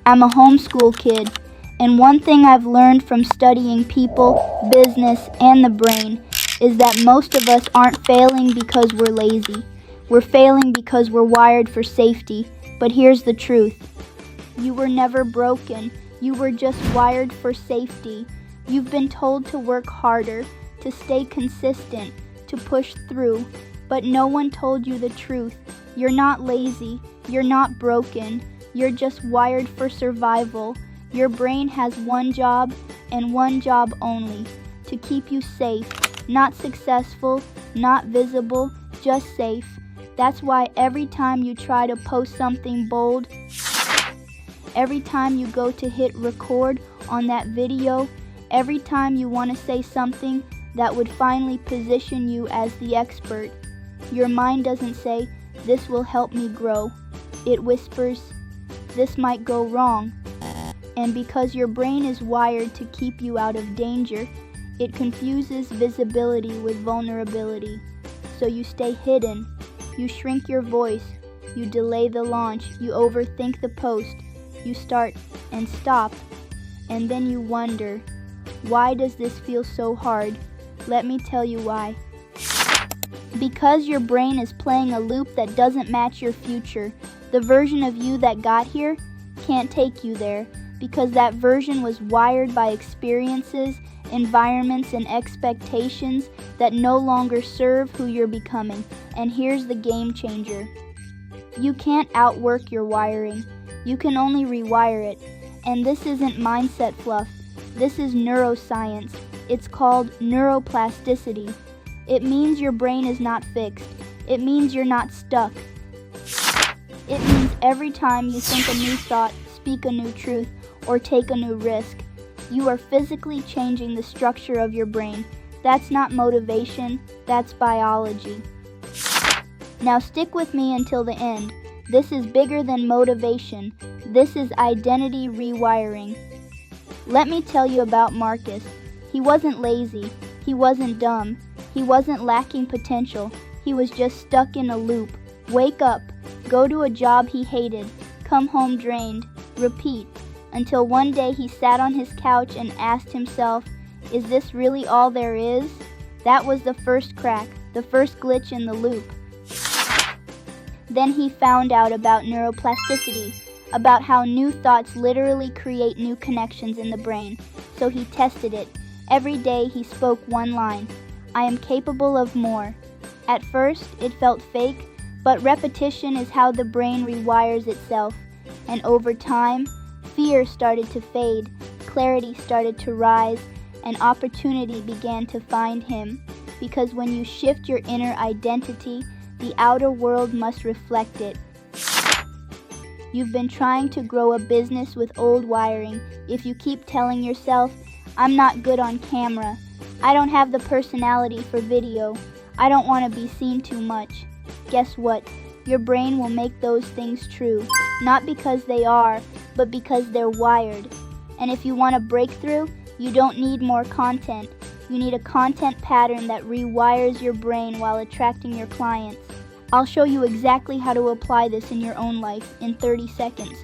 I'm a homeschool kid, and one thing I've learned from studying people, business, and the brain is that most of us aren't failing because we're lazy. We're failing because we're wired for safety. But here's the truth. You were never broken. You were just wired for safety. You've been told to work harder, to stay consistent, to push through. But no one told you the truth. You're not lazy. You're not broken. You're just wired for survival. Your brain has one job and one job only: to keep you safe. Not successful, not visible, just safe. That's why every time you try to post something bold, every time you go to hit record on that video, every time you want to say something that would finally position you as the expert, your mind doesn't say, "This will help me grow." It whispers, "This might go wrong." And because your brain is wired to keep you out of danger, it confuses visibility with vulnerability. So you stay hidden, you shrink your voice, you delay the launch, you overthink the post, you start and stop, and then you wonder, why does this feel so hard? Let me tell you why. Because your brain is playing a loop that doesn't match your future. The version of you that got here can't take you there, because that version was wired by experiences, environments, and expectations that no longer serve who you're becoming. And here's the game changer. You can't outwork your wiring. You can only rewire it. And this isn't mindset fluff. This is neuroscience. It's called neuroplasticity. It means your brain is not fixed. It means you're not stuck. It means every time you think a new thought, speak a new truth, or take a new risk, you are physically changing the structure of your brain. That's not motivation, that's biology. Now stick with me until the end. This is bigger than motivation. This is identity rewiring. Let me tell you about Marcus. He wasn't lazy. He wasn't dumb. He wasn't lacking potential. He was just stuck in a loop. Wake up, go to a job he hated, come home drained, repeat, until one day he sat on his couch and asked himself, is this really all there is? That was the first crack, the first glitch in the loop. Then he found out about neuroplasticity, about how new thoughts literally create new connections in the brain. So he tested it. Every day he spoke one line, I am capable of more. At first it felt fake, but repetition is how the brain rewires itself. And over time, fear started to fade, clarity started to rise, and opportunity began to find him. Because when you shift your inner identity, the outer world must reflect it. You've been trying to grow a business with old wiring. If you keep telling yourself, I'm not good on camera, I don't have the personality for video, I don't want to be seen too much, guess what? Your brain will make those things true, not because they are, but because they're wired. And if you want a breakthrough, you don't need more content. You need a content pattern that rewires your brain while attracting your clients. I'll show you exactly how to apply this in your own life in 30 seconds.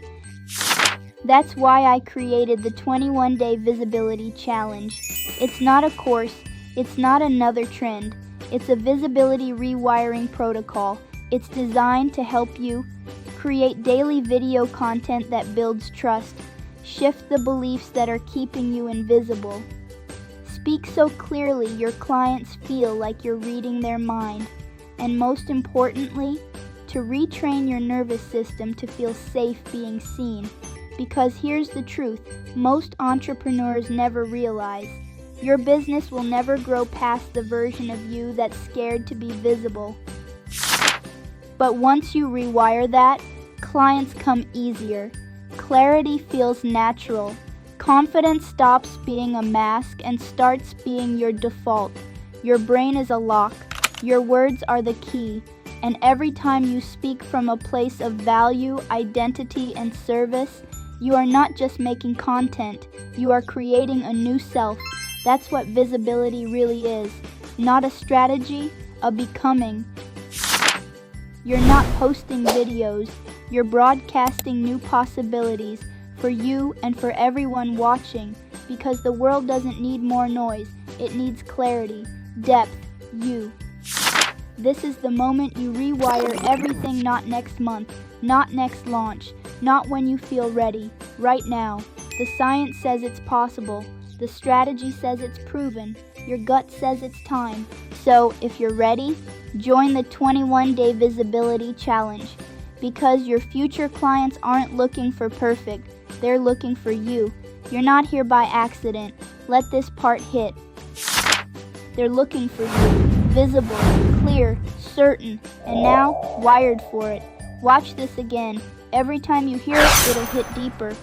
That's why I created the 21-Day Visibility Challenge. It's not a course, it's not another trend. It's a visibility rewiring protocol. It's designed to help you create daily video content that builds trust, shift the beliefs that are keeping you invisible, speak so clearly your clients feel like you're reading their mind, and most importantly, to retrain your nervous system to feel safe being seen. Because here's the truth, most entrepreneurs never realize your business will never grow past the version of you that's scared to be visible. But once you rewire that, clients come easier. Clarity feels natural. Confidence stops being a mask and starts being your default. Your brain is a lock. Your words are the key. And every time you speak from a place of value, identity, and service, you are not just making content. You are creating a new self. That's what visibility really is. Not a strategy, a becoming. You're not posting videos, you're broadcasting new possibilities, for you and for everyone watching, because the world doesn't need more noise, it needs clarity, depth, you. This is the moment you rewire everything, not next month, not next launch, not when you feel ready, right now. The science says it's possible, the strategy says it's proven, your gut says it's time. So, if you're ready, join the 21-day visibility challenge. Because your future clients aren't looking for perfect, they're looking for you. You're not here by accident. Let this part hit. They're looking for you. Visible, clear, certain, and now wired for it. Watch this again. Every time you hear it, it'll hit deeper.